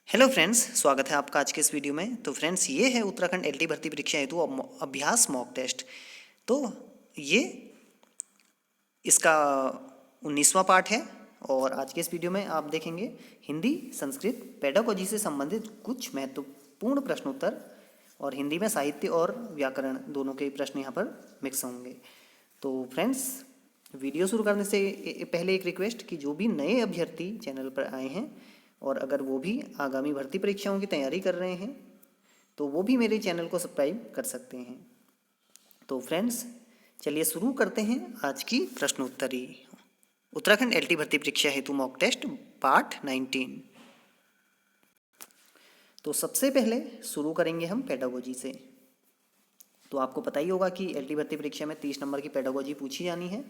Hello friends, स्वागत है आपका आज के इस वीडियो में। तो फ्रेंड्स, ये है उत्तराखंड एलटी भर्ती परीक्षा हेतु अभ्यास मॉक टेस्ट। तो ये इसका 19वां पार्ट है और आज के इस वीडियो में आप देखेंगे हिंदी, संस्कृत, पेडागोजी से संबंधित कुछ महत्वपूर्ण प्रश्नोत्तर और हिंदी में साहित्य और व्याकरण दोनों के प्रश्न यहाँ पर मिक्स होंगे। तो फ्रेंड्स, वीडियो शुरू करने से पहले एक रिक्वेस्ट कि जो भी नए अभ्यर्थी चैनल पर आए हैं और अगर वो भी आगामी भर्ती परीक्षाओं की तैयारी कर रहे हैं तो वो भी मेरे चैनल को सब्सक्राइब कर सकते हैं। तो फ्रेंड्स, चलिए शुरू करते हैं आज की प्रश्नोत्तरी। उत्तराखंड एलटी भर्ती परीक्षा हेतु मॉक टेस्ट पार्ट 19। तो सबसे पहले शुरू करेंगे हम पेडागोजी से। तो आपको पता ही होगा कि एलटी भर्ती परीक्षा में 30 नंबर की पेडागोजी पूछी जानी है,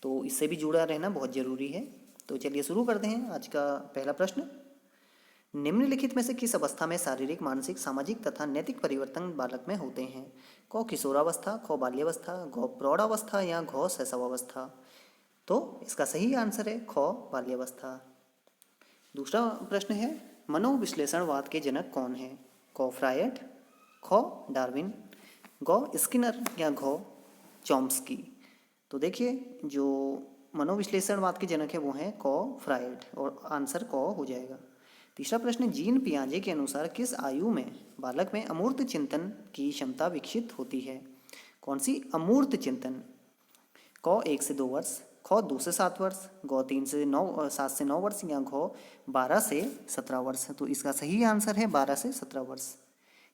तो इससे भी जुड़ा रहना बहुत ज़रूरी है। तो चलिए शुरू करते हैं आज का पहला प्रश्न। निम्नलिखित में से किस अवस्था में शारीरिक, मानसिक, सामाजिक तथा नैतिक परिवर्तन बालक में होते हैं? क किशोरावस्था, ख बाल्यावस्था, घ प्रौढ़ावस्था या घ शैशवावस्था। तो इसका सही आंसर है ख बाल्यावस्था। दूसरा प्रश्न है, मनोविश्लेषणवाद के जनक कौन है? क फ्रायड, ख डार्विन, ग स्किनर या घ चॉम्स्की। तो देखिए, जो मनोविश्लेषणवाद के जनक है वो हैं क फ्रायड और आंसर क हो जाएगा। तीसरा प्रश्न, जीन पियाजे के अनुसार किस आयु में बालक में अमूर्त चिंतन की क्षमता विकसित होती है? कौन सी अमूर्त चिंतन? क 1 से 2 वर्ष, ख 2 से 7 वर्ष, ग 7 से 9 वर्ष या घ 12 से 17 वर्ष। तो इसका सही आंसर है 12 से 17 वर्ष।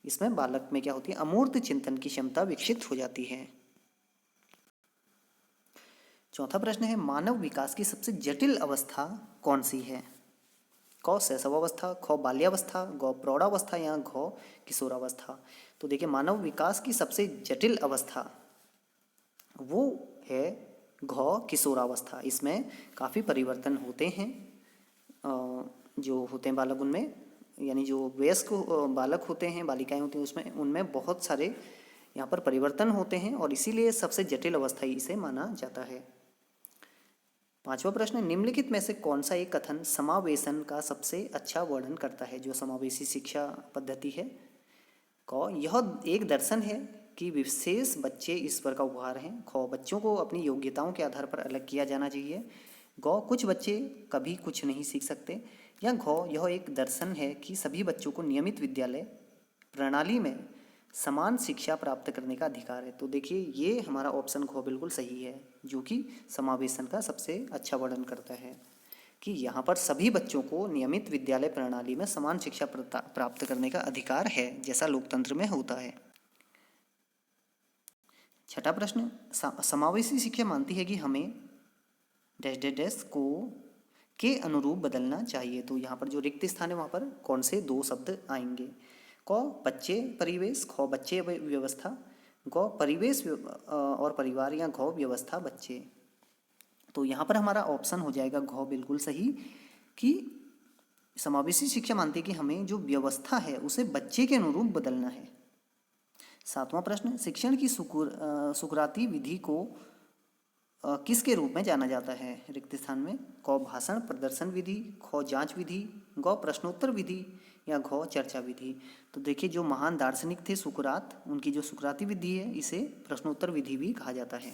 इसमें बालक में क्या होती है? अमूर्त चिंतन की क्षमता विकसित हो जाती है। चौथा प्रश्न है, मानव विकास की सबसे जटिल अवस्था कौन सी है? क शैशवावस्था, ख बाल्यावस्था, ग प्रौढ़ावस्था या घ किशोरावस्था। तो देखिए, मानव विकास की सबसे जटिल अवस्था वो है घ किशोरावस्था। इसमें काफ़ी परिवर्तन होते हैं जो होते हैं बालक उनमें, यानी जो वयस्क बालक होते हैं, बालिकाएं होती हैं, उसमें उनमें बहुत सारे यहाँ पर परिवर्तन होते हैं और इसीलिए सबसे जटिल अवस्था इसे माना जाता है। पांचवा प्रश्न, निम्नलिखित में से कौन सा एक कथन समावेशन का सबसे अच्छा वर्णन करता है? जो समावेशी शिक्षा पद्धति है। क यह एक दर्शन है कि विशेष बच्चे ईश्वर का उपहार हैं। ख बच्चों को अपनी योग्यताओं के आधार पर अलग किया जाना चाहिए। ग कुछ बच्चे कभी कुछ नहीं सीख सकते। या घ यह एक दर्शन है कि सभी बच्चों को नियमित विद्यालय प्रणाली में समान शिक्षा प्राप्त करने का अधिकार है। तो देखिए, ये हमारा ऑप्शन ख बिल्कुल सही है, जो कि समावेशन का सबसे अच्छा वर्णन करता है कि यहाँ पर सभी बच्चों को नियमित विद्यालय प्रणाली में समान शिक्षा प्राप्त करने का अधिकार है, जैसा लोकतंत्र में होता है। छठा प्रश्न, समावेशी शिक्षा मानती है कि हमें डैश डैश डैश को के अनुरूप बदलना चाहिए। तो यहाँ पर जो रिक्त स्थान है वहाँ पर कौन से 2 शब्द आएंगे? क बच्चे परिवेश, ख बच्चे व्यवस्था, ग परिवेश और परिवार या घ व्यवस्था बच्चे। तो यहाँ पर हमारा ऑप्शन हो जाएगा घ बिल्कुल सही कि समावेशी शिक्षा मानती है कि हमें जो व्यवस्था है उसे बच्चे के अनुरूप बदलना है। सातवां प्रश्न, शिक्षण की सुकराती विधि को किसके रूप में जाना जाता है? रिक्त स्थान में क भाषण प्रदर्शन विधि, ख जांच विधि, ग प्रश्नोत्तर विधि या घ चर्चा विधि। तो देखिए, जो महान दार्शनिक थे सुकरात, उनकी जो सुकराती विधि है इसे प्रश्नोत्तर विधि भी कहा जाता है।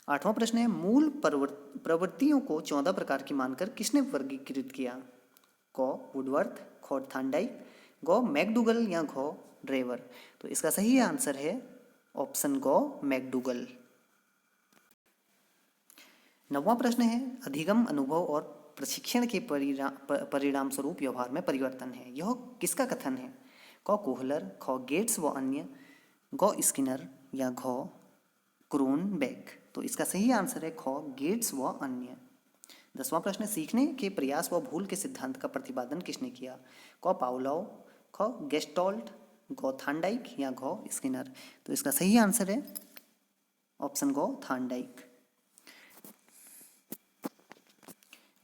आठवां प्रश्न है, मूल प्रवृत्तियों को 14 प्रकार की मानकर किसने वर्गीकृत किया? क वुडवर्थ, ख थांडाइक, ग मैकडूगल या घ ड्रेवर। तो इसका सही आंसर है ऑप्शन ग मैकडूगल। 9वां प्रश्न है, अधिगम, अनुभव और प्रशिक्षण के परिणाम स्वरूप व्यवहार में परिवर्तन है, यह किसका कथन है? क कोहलर, ख गेट्स व अन्य, ग स्किनर या घ क्रोनबेक। तो इसका सही आंसर है ख गेट्स व अन्य। 10वां प्रश्न, सीखने के प्रयास व भूल के सिद्धांत का प्रतिपादन किसने किया? क पावलोव, ख गेस्टॉल्ट, ग थांडाइक या घ स्किनर। तो इसका सही आंसर है ऑप्शन ग थांडाइक।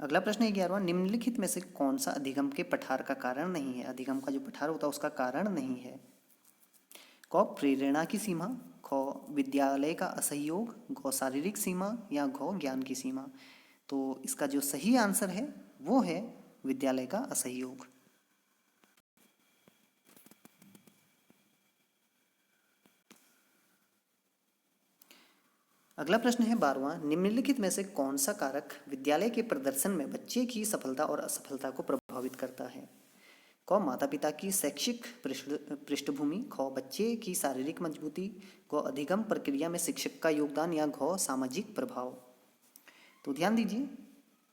अगला प्रश्न है 11वां, निम्नलिखित में से कौन सा अधिगम के पठार का कारण नहीं है? अधिगम का जो पठार होता है उसका कारण नहीं है। क प्रेरणा की सीमा, ख विद्यालय का असहयोग, घ शारीरिक सीमा या घ ज्ञान की सीमा। तो इसका जो सही आंसर है वो है विद्यालय का असहयोग। अगला प्रश्न है 12वां, निम्नलिखित में से कौन सा कारक विद्यालय के प्रदर्शन में बच्चे की सफलता और असफलता को प्रभावित करता है? क माता पिता की शैक्षिक पृष्ठभूमि, ख बच्चे की शारीरिक मजबूती, ग अधिगम प्रक्रिया में शिक्षक का योगदान, या घ सामाजिक प्रभाव। तो ध्यान दीजिए,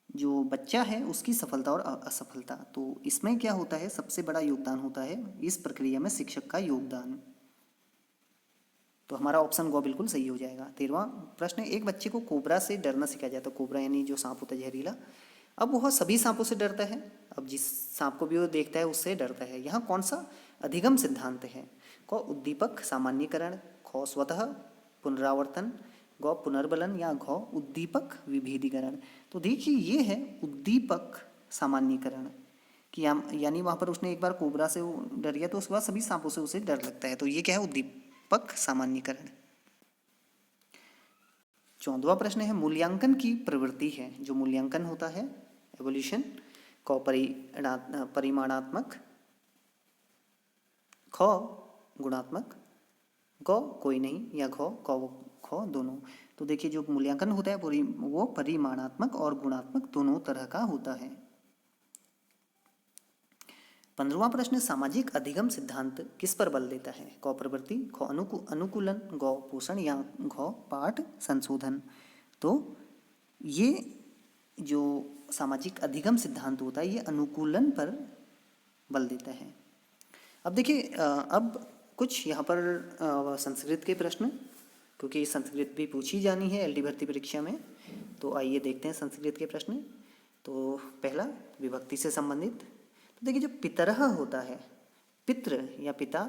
जो बच्चा है उसकी सफलता और असफलता, तो इसमें क्या होता है, सबसे बड़ा योगदान होता है इस प्रक्रिया में शिक्षक का योगदान। तो हमारा ऑप्शन गो बिल्कुल सही हो जाएगा। 13वां प्रश्न, एक बच्चे को कोबरा से डरना सिखाया जाता है। कोबरा यानी जो सांप होता है जहरीला। अब वह सभी सांपों से डरता है, अब जिस सांप को भी वो देखता है उससे डरता है। यहाँ कौन सा अधिगम सिद्धांत है? क उद्दीपक सामान्यीकरण, ख स्वतः पुनरावर्तन, ग पुनर्बलन, या घ उद्दीपक विभेदीकरण। तो देखिए ये है उद्दीपक सामान्यीकरण कि यानी वहाँ पर उसने एक बार कोबरा से डर गया तो उसके बाद सभी सांपों से उसे डर लगता है। तो ये क्या है, उद्दीपक सामान्यीकरण। 14वां प्रश्न है, मूल्यांकन की प्रवृत्ति है। जो मूल्यांकन होता है एवोल्यूशन, क परिमाणात्मक, ख गुणात्मक, ग कोई नहीं, या ख दोनों। तो देखिए जो मूल्यांकन होता है वो परिमाणात्मक और गुणात्मक दोनों तरह का होता है। 15वां प्रश्न, सामाजिक अधिगम सिद्धांत किस पर बल देता है? क प्रवृत्ति, ख अनुकूलन, ग पोषण, या घ पाठ संशोधन। तो ये जो सामाजिक अधिगम सिद्धांत होता है ये अनुकूलन पर बल देता है। अब देखिए अब कुछ यहाँ पर संस्कृत के प्रश्न, क्योंकि संस्कृत भी पूछी जानी है एलडी भर्ती परीक्षा में। तो आइए देखते हैं संस्कृत के प्रश्न। तो पहला विभक्ति से संबंधित। तो देखिए जो पितरः होता है, पितृ या पिता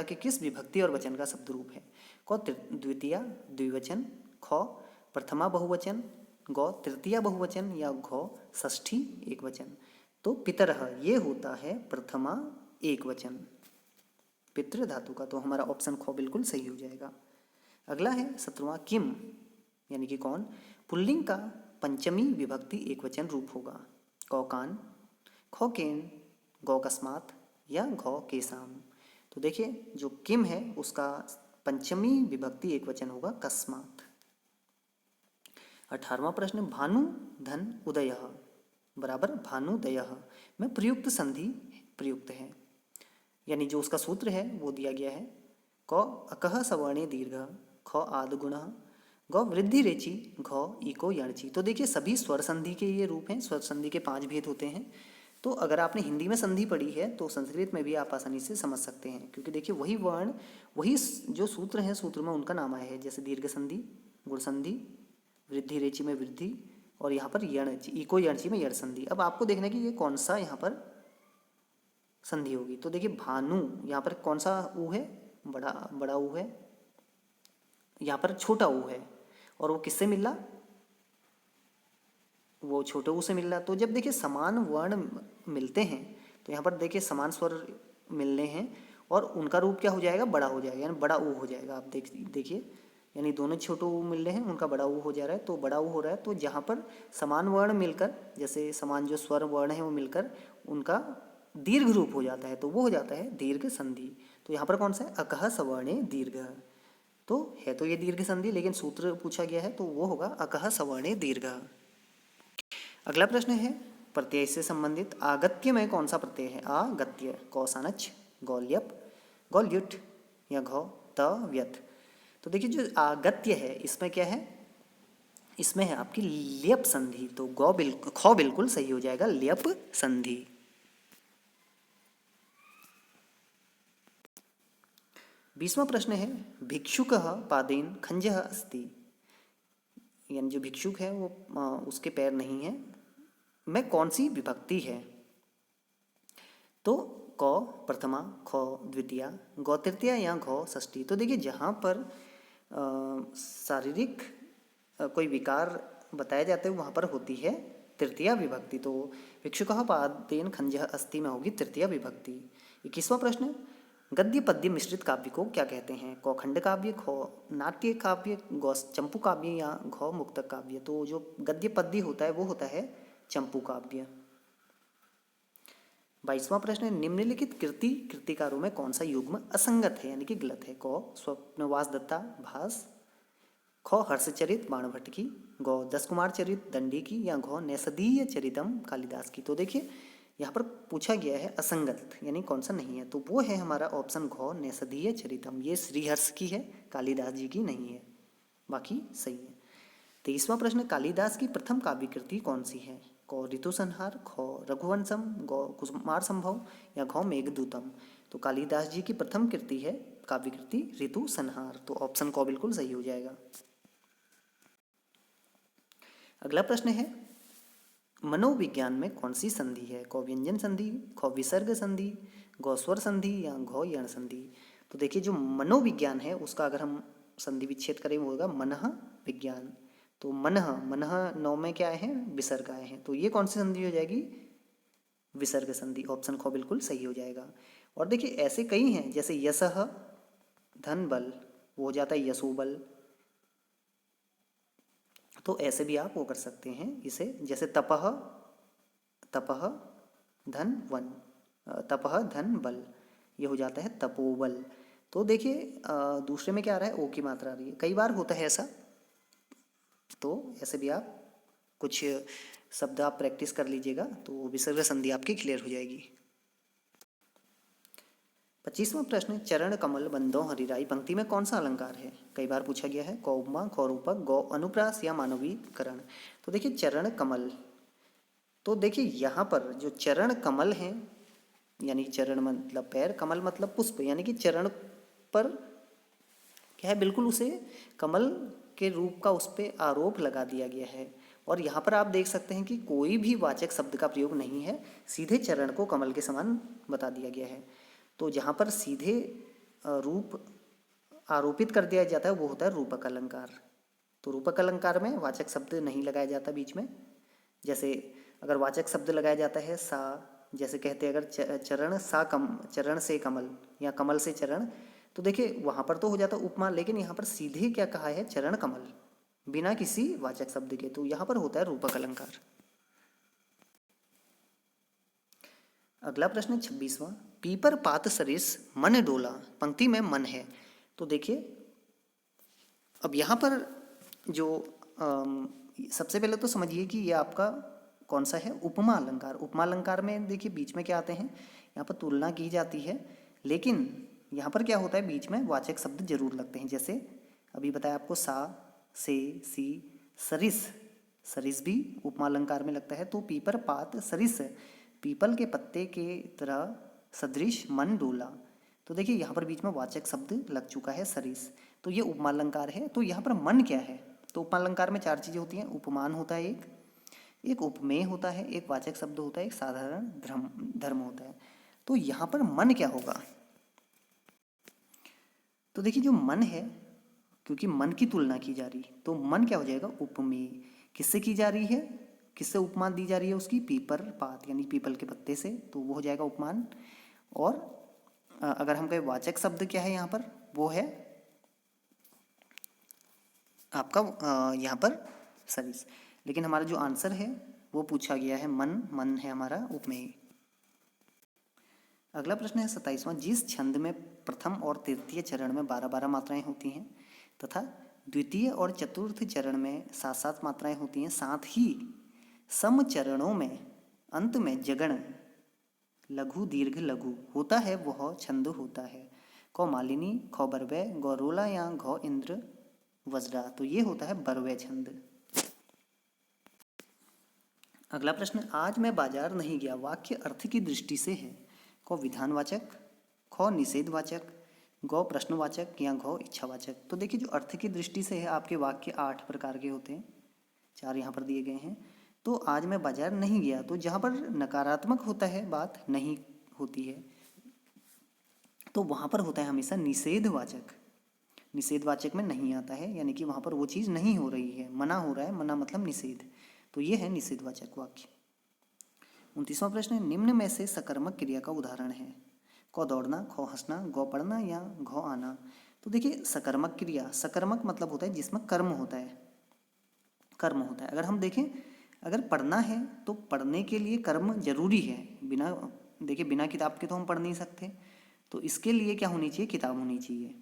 के किस विभक्ति और वचन का शब्द रूप है? क द्वितीया द्विवचन, ख प्रथमा बहुवचन, ग तृतीया बहुवचन, या घ षष्ठी एकवचन। तो पितरः ये होता है प्रथमा एकवचन पितृ धातु का। तो हमारा ऑप्शन ख बिल्कुल सही हो जाएगा। अगला है 17वां, किम यानी कि कौन पुल्लिंग का पंचमी विभक्ति एकवचन रूप होगा? क कान, ख केन, ग कस्मात, या घ केसाम। तो देखिए जो किम है उसका पंचमी विभक्ति एकवचन होगा कस्मात। 18वां प्रश्न, भानु धन उदयः बराबर भानुदयः में प्रयुक्त संधि प्रयुक्त है, यानी जो उसका सूत्र है वो दिया गया है। क अकह सवर्णे दीर्घ, ख आदगुणः, ग वृद्धि रेचि, घ इको यणचि। तो देखिए सभी स्वर संधि के ये रूप हैं। स्वर संधि के 5 भेद होते हैं। तो अगर आपने हिंदी में संधि पढ़ी है तो संस्कृत में भी आप आसानी से समझ सकते हैं, क्योंकि देखिए वही वर्ण वही जो सूत्र हैं सूत्र में उनका नाम आया है। जैसे दीर्घ संधि, गुण संधि, वृद्धि रेचि में वृद्धि, और यहाँ पर यणचि इको यणचि में यण संधि। अब आपको देखना कि ये कौन सा यहाँ पर संधि होगी। तो देखिए भानु यहाँ पर कौन सा ऊ है, बड़ा ऊ है, यहाँ पर छोटा ऊ है, और वो किससे मिल रहा, वो छोटे ऊ से मिल रहा। तो जब देखिए समान वर्ण मिलते हैं तो यहाँ पर देखिए समान स्वर मिलने हैं और उनका रूप क्या हो जाएगा, बड़ा हो जाएगा, यानी बड़ा ऊ हो जाएगा। आप देखिए यानी दोनों छोटे ऊ मिल रहे हैं, उनका बड़ा ऊ हो जा रहा है, तो बड़ा ऊ हो रहा है। तो जहाँ पर समान वर्ण मिलकर, जैसे समान जो स्वर वर्ण है वो मिलकर उनका दीर्घ रूप हो जाता है, तो वो हो जाता है दीर्घ संधि। तो यहाँ पर कौन सा है, अकह सवर्णे दीर्घ। तो है तो ये दीर्घ संधि, लेकिन सूत्र पूछा गया है तो वो होगा अकह सवर्णे दीर्घ। अगला प्रश्न है प्रत्यय से संबंधित। आगत्य में कौन सा प्रत्यय है? आगत्य, कौसानच, गौल्यप, गौल्युट, या घ त व्यत। तो देखिए जो आगत्य है इसमें क्या है, इसमें है आपकी ल्यप संधि। तो ख बिल्कुल सही हो जाएगा, ल्यप संधि। 20वां प्रश्न है भिक्षुकः पादेन खंजः अस्ति, यानी जो भिक्षुक है वो उसके पैर नहीं है, में कौन सी विभक्ति है? तो क प्रथमा, ख द्वितीया, ग तृतीया, या घ षष्ठी। तो देखिए जहाँ पर शारीरिक कोई विकार बताया जाता है वहाँ पर होती है तृतीया विभक्ति। तो भिक्षुकः पादेन खंजः अस्ति में होगी तृतीया विभक्ति। 21वां प्रश्न, गद्य पद्य मिश्रित काव्य को क्या कहते हैं? क खंड काव्य, ख नाट्य काव्य, ग चंपू काव्य, या घ मुक्तक काव्य। तो जो गद्य पद्य होता है वो होता है चंपू काव्य। 22वां प्रश्न है, निम्नलिखित कृतिकारों में कौन सा युग्म असंगत है यानी कि गलत है? क स्वप्नवास दत्ता भास, ख हर्षचरित बाणभट्ट की, गौ दस कुमार चरित दंडी की, या घ नैषधीय चरितम कालिदास की। तो देखिए यहाँ पर पूछा गया है असंगत यानी कौन सा नहीं है, तो वो है हमारा ऑप्शन घ नैषधीय चरितम। ये श्रीहर्ष की है, कालिदास जी की नहीं है, बाकी सही है। 23वां प्रश्न, कालिदास की प्रथम काव्य कृति कौन सी है? क ऋतु संहार, ख रघुवंशम, ग कुमार संभव, या घ मेघदूतम। तो कालिदास जी की प्रथम कृति है काव्य कृति ऋतु संहार, तो ऑप्शन क बिल्कुल सही हो जाएगा। अगला प्रश्न है, मनोविज्ञान में कौन सी संधि है? क व्यंजन संधि, ख विसर्ग संधि, ग स्वर संधि, या घ यण संधि। तो देखिए जो मनोविज्ञान है उसका अगर हम संधि विच्छेद करें वो होगा मनः विज्ञान। तो मनः मनः नौ में क्या आए हैं? विसर्ग आए हैं, तो ये कौन सी संधि हो जाएगी? विसर्ग संधि, ऑप्शन ख बिल्कुल सही हो जाएगा। और देखिए ऐसे कई हैं, जैसे यशः धन बल, वो हो जाता है यशोबल। तो ऐसे भी आप वो कर सकते हैं इसे, जैसे तपह तपह धन वन, तपह धन बल, ये हो जाता है तपोबल। तो देखिए दूसरे में क्या आ रहा है? ओ की मात्रा आ रही है, कई बार होता है ऐसा। तो ऐसे भी आप कुछ शब्द आप प्रैक्टिस कर लीजिएगा तो विसर्ग संधि आपकी क्लियर हो जाएगी। 25वां प्रश्न, चरण कमल बंदो हरिराई पंक्ति में कौन सा अलंकार है? कई बार पूछा गया है। क उपमा, ख रूपक, गौ अनुप्रास, या मानवीकरण। तो देखिए चरण कमल, तो देखिए यहाँ पर जो चरण कमल हैं यानी चरण मतलब पैर, कमल मतलब पुष्प, यानी कि चरण पर क्या है, बिल्कुल उसे कमल के रूप का उस पर आरोप लगा दिया गया है। और यहाँ पर आप देख सकते हैं कि कोई भी वाचक शब्द का प्रयोग नहीं है, सीधे चरण को कमल के समान बता दिया गया है। तो जहाँ पर सीधे रूप आरोपित कर दिया जाता है वो होता है रूपक अलंकार। तो रूपक अलंकार में वाचक शब्द नहीं लगाया जाता बीच में। जैसे अगर वाचक शब्द लगाया जाता है सा, जैसे कहते हैं अगर चरण सा चरण से कमल, या कमल से चरण, तो देखिए वहाँ पर तो हो जाता उपमा, लेकिन यहाँ पर सीधे क्या कहा है? चरण कमल, बिना किसी वाचक शब्द के, तो यहाँ पर होता है रूपक अलंकार। अगला प्रश्न 26वां, पीपर पात सरिस मन डोला पंक्ति में मन है। तो देखिए अब यहाँ पर जो सबसे पहले तो समझिए कि ये आपका कौन सा है? उपमा अलंकार। उपमा अलंकार में देखिए बीच में क्या आते हैं? यहाँ पर तुलना की जाती है, लेकिन यहाँ पर क्या होता है? बीच में वाचक शब्द जरूर लगते हैं। जैसे अभी बताया आपको सा, से, सी, सरिस, सरिस भी उपमा अलंकार में लगता है। तो पीपर पात सरिस, पीपल के पत्ते के तरह सदृश मन डोला। तो देखिए यहाँ पर बीच में वाचक शब्द लग चुका है सरिस, तो ये उपमा अलंकार है। तो यहाँ पर मन क्या है? तो उपमा अलंकार में चार चीजें होती हैं। उपमान होता है एक उपमेय होता है, एक वाचक शब्द होता है, एक साधारण धर्म होता है। तो यहाँ पर मन क्या होगा? तो देखिए जो मन है, क्योंकि मन की तुलना की जा रही, तो मन क्या हो जाएगा? उपमेय। किससे की जा रही है? किससे उपमान दी जा रही है उसकी? पीपर पात यानी पीपल के पत्ते से, तो वो हो जाएगा उपमान। और अगर हम कहें वाचक शब्द क्या है यहाँ पर, वो है आपका यहाँ पर सरिस। लेकिन हमारा जो आंसर है वो पूछा गया है मन, मन है हमारा उपमेय। अगला प्रश्न है 27वां, जिस छंद में प्रथम और तृतीय चरण में 12-12 मात्राएं होती हैं तथा द्वितीय और चतुर्थ चरण में 7-7 मात्राएं होती हैं, साथ ही सम चरणों में अंत में जगण लघु दीर्घ लघु होता है, वह छंद होता है। क मालिनी, ख बरवै, ग रोला, या घ इंद्र वज्रा। तो ये होता है बरवै छंद। अगला प्रश्न, आज मैं बाजार नहीं गया वाक्य अर्थ की दृष्टि से है। क विधानवाचक, ख निषेधवाचक, ग प्रश्नवाचक, या घ इच्छावाचक। तो देखिए जो अर्थ की दृष्टि से है आपके वाक्य 8 प्रकार के होते हैं, 4 यहाँ पर दिए गए हैं। तो आज मैं बाजार नहीं गया, तो जहाँ पर नकारात्मक होता है बात नहीं होती है, तो वहाँ पर होता है हमेशा निषेधवाचक। निषेधवाचक में नहीं आता है, यानी कि वहाँ पर वो चीज़ नहीं हो रही है, मना हो रहा है, मना मतलब निषेध, तो ये है निषेधवाचक वाक्य। 29वां प्रश्न, निम्न में से सकर्मक क्रिया का उदाहरण है। क दौड़ना, ख हंसना, गौ पढ़ना, या घ आना। तो देखिए सकर्मक क्रिया, सकर्मक मतलब होता है जिसमें कर्म होता है, कर्म होता है। अगर हम देखें अगर पढ़ना है तो पढ़ने के लिए कर्म जरूरी है। बिना देखिए बिना किताब के तो हम पढ़ नहीं सकते, तो इसके लिए क्या होनी चाहिए, किताब होनी चाहिए।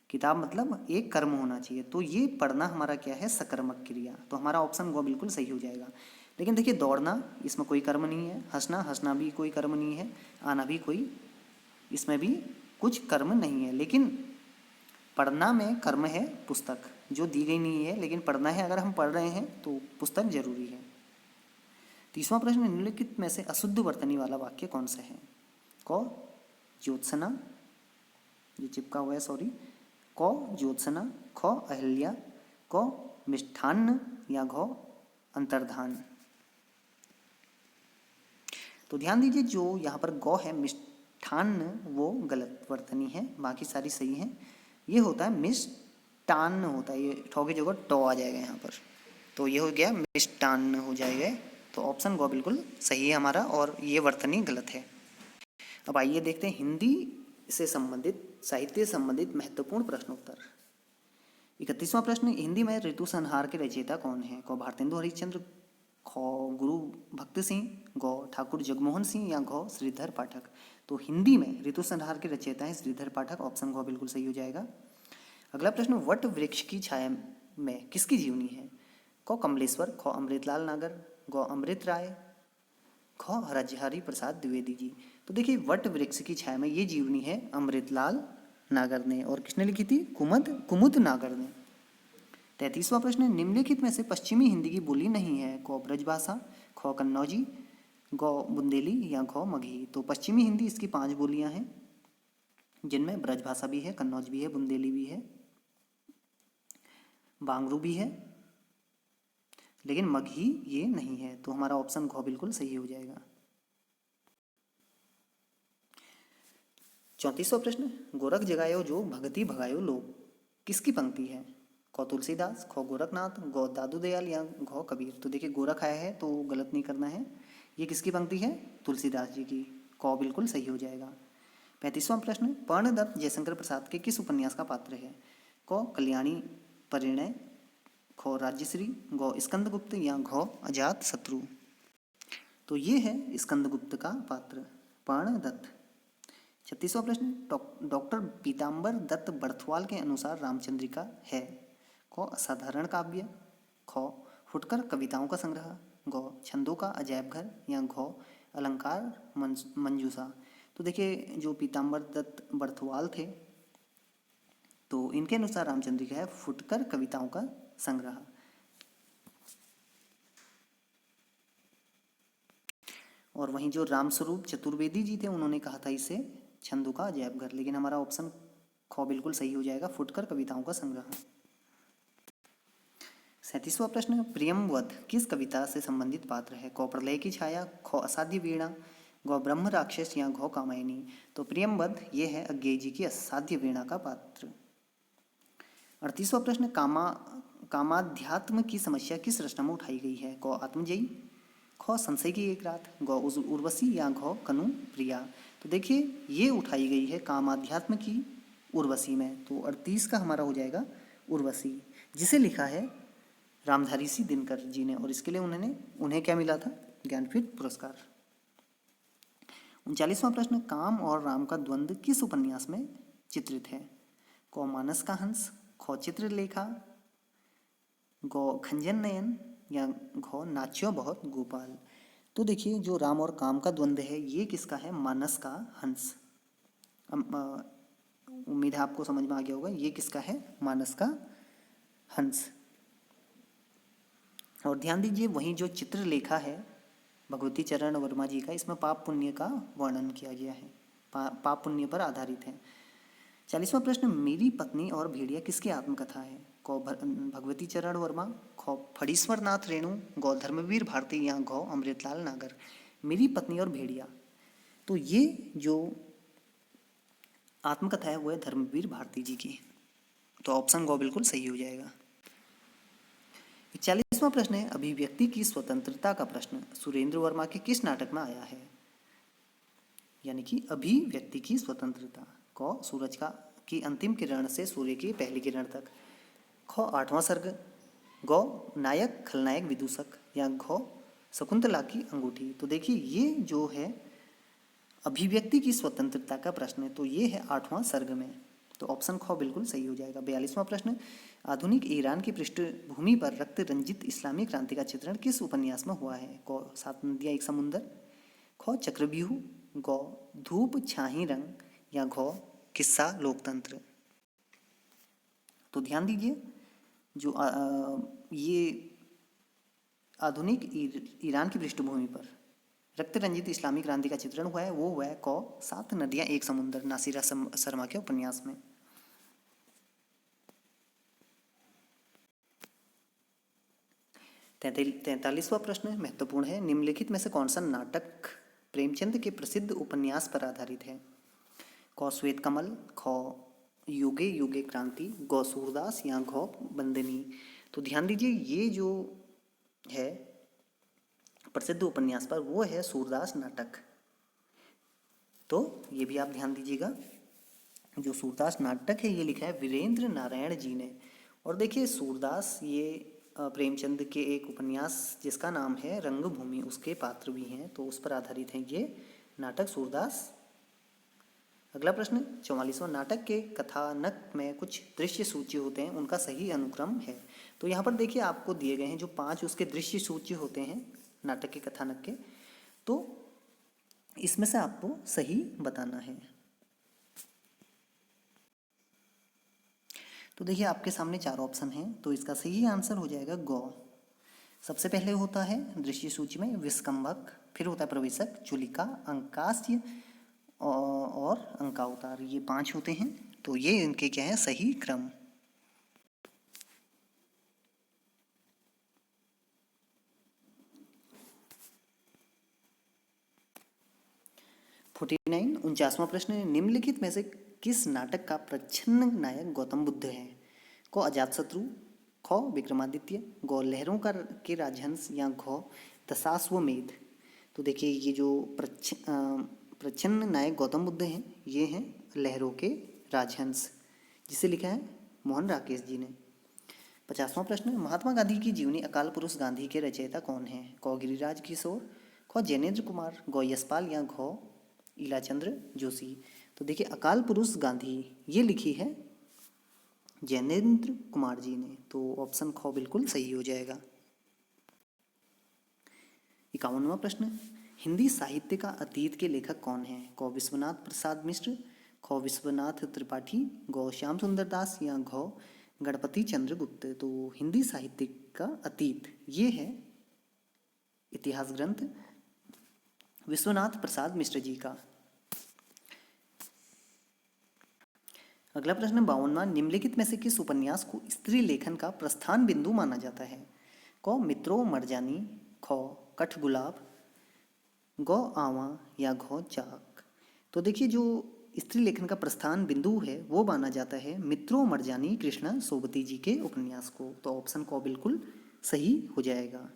किताब मतलब एक कर्म होना चाहिए, तो ये पढ़ना हमारा क्या है, सकर्मक क्रिया। तो हमारा ऑप्शन गो बिल्कुल सही हो जाएगा। लेकिन देखिए दौड़ना, इसमें कोई कर्म नहीं है। हंसना, हंसना भी कोई कर्म नहीं है। आना भी कोई, इसमें भी कुछ कर्म नहीं है। लेकिन पढ़ना में कर्म है, पुस्तक जो दी गई नहीं है, लेकिन पढ़ना है। अगर हम पढ़ रहे हैं तो पुस्तक जरूरी है। तीसवां प्रश्न, निम्नलिखित में से अशुद्ध वर्तनी वाला वाक्य कौन सा है? क ज्योत्सना, ये चिपका हुआ है सॉरी, क ज्योत्सना, ख अहिल्या, क मिष्ठान्न या घ अंतर्धान। तो ध्यान दीजिए जो यहाँ पर गौ है मिष्ठान्न, वो गलत वर्तनी है, बाकी सारी सही है। ये होता है मिष्टान्न होता है, ये ठौ की जगह टो आ जाएगा यहाँ पर, तो ये हो गया मिष्टान्न हो जाएगा। तो ऑप्शन गौ बिल्कुल सही है हमारा, और ये वर्तनी गलत है। अब आइए देखते हैं हिंदी से संबंधित, साहित्य से संबंधित महत्वपूर्ण प्रश्नोत्तर। 31वां प्रश्न, हिंदी में ऋतु संहार के रचयिता कौन है? क भारतेंदु हरिश्चंद्र, ख गुरु भक्त सिंह, गौ ठाकुर जगमोहन सिंह या घ श्रीधर पाठक। तो हिंदी में ऋतु संहार के रचयिता है श्रीधर पाठक, ऑप्शन घ बिल्कुल सही हो जाएगा। अगला प्रश्न, वट वृक्ष की छाया में किसकी जीवनी है? क कमलेश्वर, ख अमृतलाल नागर, ग अमृत राय, ख हरहरि प्रसाद द्विवेदी जी। तो देखिए वट वृक्ष की छाया में ये जीवनी है अमृतलाल नागर ने, और किसने लिखी थी? कुमुद नागर ने। 33वां प्रश्न, निम्नलिखित में से पश्चिमी हिंदी की बोली नहीं है? क ब्रजभाषा, ख कन्नौजी, ग बुंदेली या घ मगही। तो पश्चिमी हिंदी इसकी 5 बोलियां हैं, जिनमें ब्रजभाषा भी है, कन्नौज भी है, बुंदेली भी है, बांगरू भी है, लेकिन मगही ये नहीं है। तो हमारा ऑप्शन घ बिल्कुल सही हो जाएगा। 34वां प्रश्न, गोरख जगायो जो भगति भगायो लोग किसकी पंक्ति है? ख तुलसीदास, ख गोरखनाथ, गौ दादू दयाल या घ कबीर। तो देखिए गोरख आया है तो गलत नहीं करना है, ये किसकी पंक्ति है? तुलसीदास जी की, क बिल्कुल सही हो जाएगा। 35वां प्रश्न, पर्णदत्त जयशंकर प्रसाद के किस उपन्यास का पात्र है? क कल्याणी परिणय, ख राज्यश्री, ग स्कंदगुप्त या घ अजात शत्रु। तो ये है स्कंदगुप्त का पात्र, पर्णदत्त। 36वां प्रश्न, डॉक्टर पीताम्बर दत्त बर्थवाल के अनुसार रामचंद्रिका है? क असाधारण काव्य, ख फुटकर कविताओं का संग्रह, ग छंदों का अजैब घर या घ अलंकार मंजूषा। तो देखिए जो पीताम्बर दत्त बर्थवाल थे, तो इनके अनुसार रामचंद्रिका है फुटकर कविताओं का संग्रह। और वहीं जो रामस्वरूप चतुर्वेदी जी थे, उन्होंने कहा था इसे छंदों का अजैब घर, लेकिन हमारा ऑप्शन ख बिल्कुल सही हो जाएगा, फुटकर कविताओं का संग्रह। 37वां प्रश्न, प्रियमवध किस कविता से संबंधित पात्र है? क प्रलय की छाया, ख असाध्य वीणा, ग ब्रह्म राक्षस या घ कामायनी। तो प्रियमवध ये है अज्ञेय जी की असाध्य वीणा का पात्र। 38वां प्रश्न, कामाध्यात्म की समस्या किस रचना में उठाई गई है? क आत्मजयी, ख संशय की एक रात, ग उर्वशी या घ कनु प्रिया। तो देखिए ये उठाई गई है कामाध्यात्म की उर्वशी में, तो 38 का हमारा हो जाएगा उर्वशी, जिसे लिखा है रामधारी सिंह दिनकर जी ने, और इसके लिए उन्हें क्या मिला था? ज्ञानपीठ पुरस्कार। 39वां प्रश्न, काम और राम का द्वंद्व किस उपन्यास में चित्रित है? क मानस का हंस, ख चित्रलेखा, ग खंजन नयन या घ नाच्यो बहुत गोपाल। तो देखिए जो राम और काम का द्वंद्व है ये किसका है? मानस का हंस। उम्मीद है आपको समझ में आ गया होगा, ये किसका है? मानस का हंस। और ध्यान दीजिए वहीं जो चित्रलेखा है भगवती चरण वर्मा जी का, इसमें पाप पुण्य का वर्णन किया गया है, पाप पुण्य पर आधारित है। 40वां प्रश्न, मेरी पत्नी और भेड़िया किसकी आत्मकथा है? क भगवती चरण वर्मा, ख फणीश्वर नाथ रेणु, ग धर्मवीर भारती या घ अमृतलाल नागर। मेरी पत्नी और भेड़िया, तो ये जो आत्मकथा है वो है धर्मवीर भारती जी की, तो ऑप्शन ग बिल्कुल सही हो जाएगा। 41वां प्रश्न है, अभिव्यक्ति की स्वतंत्रता का प्रश्न सुरेंद्र वर्मा के किस नाटक में आया है? यानी कि अभिव्यक्ति की स्वतंत्रता। क सूरज की अंतिम किरण से सूर्य की पहली किरण तक, ख 8वां सर्ग, ग नायक खलनायक विदूषक या घ शकुंतला की अंगूठी। तो देखिए ये जो है अभिव्यक्ति की स्वतंत्रता का प्रश्न है, तो ये है 8वां सर्ग में। तो ऑप्शन ख बिल्कुल सही हो जाएगा। 42वां प्रश्न, आधुनिक ईरान की पृष्ठभूमि पर रक्त रंजित इस्लामी क्रांति का चित्रण किस उपन्यास में हुआ है? क 7 नदियां एक समुंदर, ख चक्रव्यूह, ग धूप छाही रंग या घ किस्सा लोकतंत्र। तो ध्यान दीजिए जो ये आधुनिक ईरान की पृष्ठभूमि पर रक्त रंजित इस्लामी क्रांति का चित्रण हुआ है वो हुआ है क 7 नदियां एक समुंदर, नासिरा शर्मा के उपन्यास में। तैंतालीसवां प्रश्न महत्वपूर्ण है, निम्नलिखित में से कौन सा नाटक प्रेमचंद के प्रसिद्ध उपन्यास पर आधारित है? क श्वेत कमल, ख युगे युगे क्रांति, ग सूरदास या घ बंदनी। तो ध्यान दीजिए ये जो है प्रसिद्ध उपन्यास पर वो है सूरदास नाटक। तो ये भी आप ध्यान दीजिएगा, जो सूरदास नाटक है ये लिखा है वीरेंद्र नारायण जी ने। और देखिए सूरदास ये प्रेमचंद के एक उपन्यास जिसका नाम है रंगभूमि, उसके पात्र भी हैं, तो उस पर आधारित है ये नाटक सूरदास। अगला प्रश्न 44वां, नाटक के कथानक में कुछ दृश्य सूची होते हैं, उनका सही अनुक्रम है। तो यहाँ पर देखिए आपको दिए गए हैं जो 5 उसके दृश्य सूची होते हैं नाटक के कथानक के, तो इसमें से आपको सही बताना है। तो देखिए आपके सामने 4 ऑप्शन हैं, तो इसका सही आंसर हो जाएगा ग। सबसे पहले होता है दृश्य सूची में विस्कंभक, फिर होता है प्रवेशक, चुलिका, अंकास्य और अंकावतार, ये 5 होते हैं। तो ये इनके क्या है सही क्रम। फोर्टी 49वां प्रश्न, निम्नलिखित में से किस नाटक का प्रच्छन्न नायक गौतम बुद्ध है? क अजातशत्रु, ख विक्रमादित्य, ग लहरों का के राजहंस या घ दशाश्वमेध। तो देखिए ये जो प्रच्छन्न नायक गौतम बुद्ध हैं ये हैं लहरों के राजहंस, जिसे लिखा है मोहन राकेश जी ने। 50वां प्रश्न, महात्मा गांधी की जीवनी अकाल पुरुष गांधी के रचयिता कौन है? क गिरिराज किशोर, ख जैनेन्द्र कुमार, ग यशपाल या घ ईलाचंद्र जोशी। तो देखिए अकाल पुरुष गांधी ये लिखी है जैनेन्द्र कुमार जी ने, तो ऑप्शन ख बिल्कुल सही हो जाएगा। 51वां प्रश्न, हिंदी साहित्य का अतीत के लेखक कौन है? क विश्वनाथ प्रसाद मिश्र, ख विश्वनाथ त्रिपाठी, ग श्याम सुंदर दास या घ गणपति चंद्र गुप्त। तो हिंदी साहित्य का अतीत ये है इतिहास ग्रंथ विश्वनाथ प्रसाद मिश्र जी का। अगला प्रश्न 52वां, निम्नलिखित में से किस उपन्यास को स्त्री लेखन का प्रस्थान बिंदु माना जाता है? क मित्रों मरजानी, ख कठगुलाब, ग आवा या घ चाक। तो देखिए जो स्त्री लेखन का प्रस्थान बिंदु है वो माना जाता है मित्रों मरजानी कृष्णा सोबती जी के उपन्यास को। तो ऑप्शन क बिल्कुल सही हो जाएगा।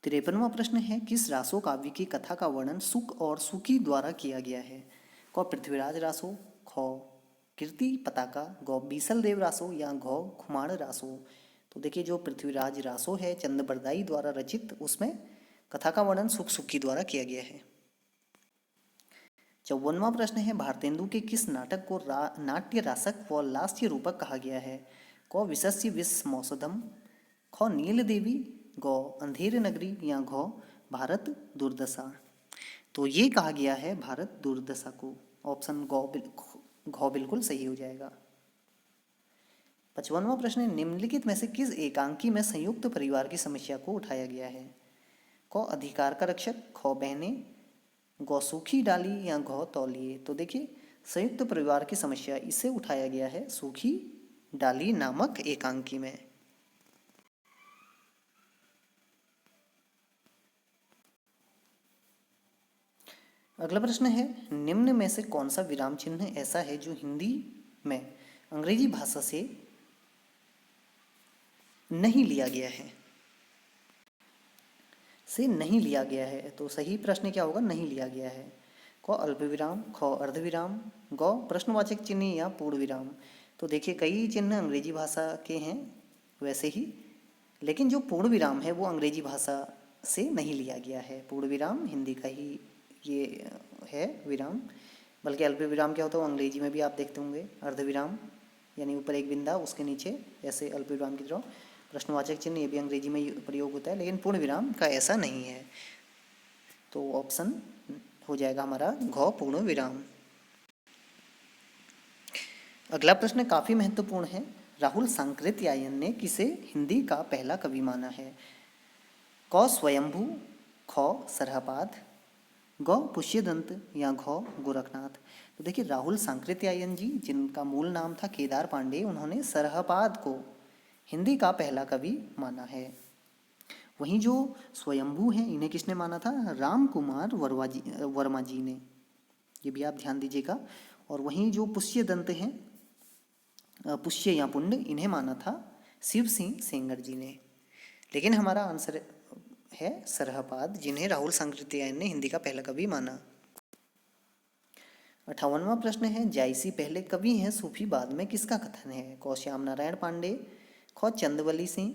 53वां प्रश्न है, किस रासो काव्य की कथा का वर्णन सुक और सुकी द्वारा किया गया है? क पृथ्वीराज रासो, ख कीर्ति पताका, ग बीसल देव रासो या घ खुमाण रासो। तो देखिए जो पृथ्वीराज रासो है चंद बरदाई द्वारा रचित, उसमें कथा का वर्णन सुक सुकी द्वारा किया गया है। 54वां प्रश्न है, भारतेंदु के किस नाटक को नाट्य रासक व लास्य रूपक कहा गया है? क विशस्य विष मौसदम, ख नील देवी, ग अंधेर नगरी या घ भारत दुर्दशा। तो ये कहा गया है भारत दुर्दशा को। ऑप्शन घ बिल्कुल सही हो जाएगा। 55वां प्रश्न है, निम्नलिखित में से किस एकांकी में संयुक्त परिवार की समस्या को उठाया गया है? क अधिकार का रक्षक, ख बहने, ग सूखी डाली या घ तौलिए। तो देखिए संयुक्त परिवार की समस्या इसे उठाया गया है सूखी डाली नामक एकांकी में। अगला प्रश्न है, निम्न में से कौन सा विराम चिन्ह ऐसा है जो हिंदी में अंग्रेजी भाषा से नहीं लिया गया है? तो सही प्रश्न क्या होगा? नहीं लिया गया है। क अल्प विराम, ख अर्ध विराम, ग प्रश्नवाचक चिन्ह या पूर्ण विराम। तो देखिए कई चिन्ह अंग्रेजी भाषा के हैं वैसे ही, लेकिन जो पूर्ण विराम है वो अंग्रेजी भाषा से नहीं लिया गया है। पूर्ण विराम हिंदी का ही ये है विराम, बल्कि अल्प विराम क्या होता है वो अंग्रेजी में भी आप देखते होंगे, अर्धविराम यानी ऊपर एक बिंदा उसके नीचे ऐसे अल्प विराम की तरह प्रश्नवाचक चिन्ह, ये भी अंग्रेजी में प्रयोग होता है, लेकिन पूर्ण विराम का ऐसा नहीं है। तो ऑप्शन हो जाएगा हमारा घ पूर्ण विराम। अगला प्रश्न काफी महत्वपूर्ण है। राहुल सांकृत्यायन ने किसे हिंदी का पहला कवि माना है? क स्वयंभू, ख सरहपाद, ग पुष्यदंत या घ गोरखनाथ। तो देखिए राहुल सांकृत्यायन जी, जिनका मूल नाम था केदार पांडे, उन्होंने सरहपाद को हिंदी का पहला कवि माना है। वहीं जो स्वयंभू हैं इन्हें किसने माना था? राम कुमार वर्मा जी ने, ये भी आप ध्यान दीजिएगा। और वहीं जो पुष्यदंत हैं, पुष्य या पुण्य, इन्हें माना था शिव सिंह सेंगर जी ने। लेकिन हमारा आंसर है सरहपाद, जिन्हें राहुल सांकृत्यायन ने हिंदी का पहला कवि माना। 58वां प्रश्न है, जायसी पहले कवि हैं सूफी बाद में, किसका कथन है? क श्याम नारायण पांडे, ख चंदवली सिंह,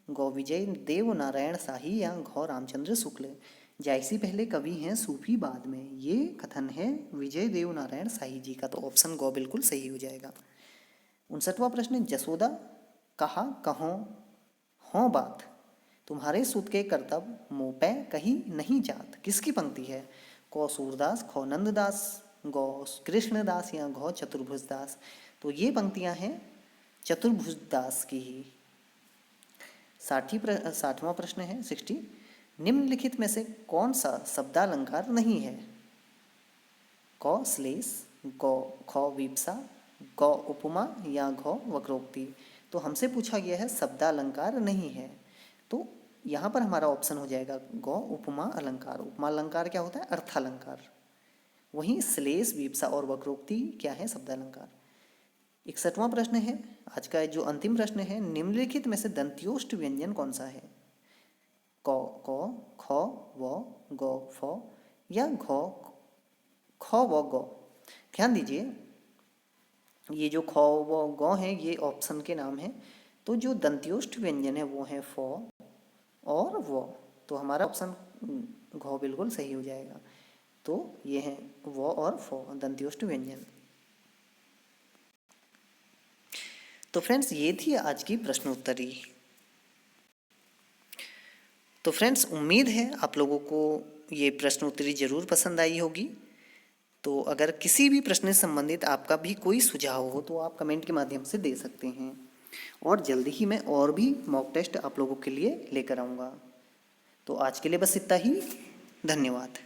ग विजय देव नारायण शाही या घ रामचंद्र शुक्ल। जायसी पहले कवि हैं सूफी बाद में, ये कथन है विजय देव नारायण शाही जी का। तो ऑप्शन ग बिल्कुल सही हो जाएगा। 59वां प्रश्न, जसोदा कहा कहो हों बात, तुम्हारे सूत के कर्तव्य मुँह पे कहीं नहीं जात, किसकी पंक्ति है? क सूरदास, ख नंददास, ग कृष्णदास या घ चतुर्भुजदास। तो ये पंक्तियां हैं चतुर्भुजदास की ही। 60वां प्रश्न है 60, निम्नलिखित में से कौन सा शब्दालंकार नहीं है? क श्लेष, ख विप्सा, ग उपमा या घ वक्रोक्ति। तो हमसे पूछा गया है शब्दालंकार नहीं है, तो यहाँ पर हमारा ऑप्शन हो जाएगा ग उपमा अलंकार। उपमा अलंकार क्या होता है? अर्थालंकार। वहीं श्लेष, विप्सा और वक्रोक्ति क्या है? शब्दालंकार। 61वां प्रश्न है आज का जो अंतिम प्रश्न है, निम्नलिखित में से दंत्योष्ट व्यंजन कौन सा है? क ख व ग फ या घ ख व ग। ध्यान दीजिए, ये जो ख व ग है ये ऑप्शन के नाम है, तो जो दंत्योष्ट व्यंजन है वो है फ और व। तो हमारा ऑप्शन घ बिल्कुल सही हो जाएगा। तो ये है व और फ, दंत्योष्ट व्यंजन। तो फ्रेंड्स ये थी आज की प्रश्नोत्तरी। तो फ्रेंड्स उम्मीद है आप लोगों को ये प्रश्नोत्तरी जरूर पसंद आई होगी। तो अगर किसी भी प्रश्न से संबंधित आपका भी कोई सुझाव हो तो आप कमेंट के माध्यम से दे सकते हैं, और जल्दी ही मैं और भी मॉक टेस्ट आप लोगों के लिए लेकर आऊँगा। तो आज के लिए बस इतना ही। धन्यवाद।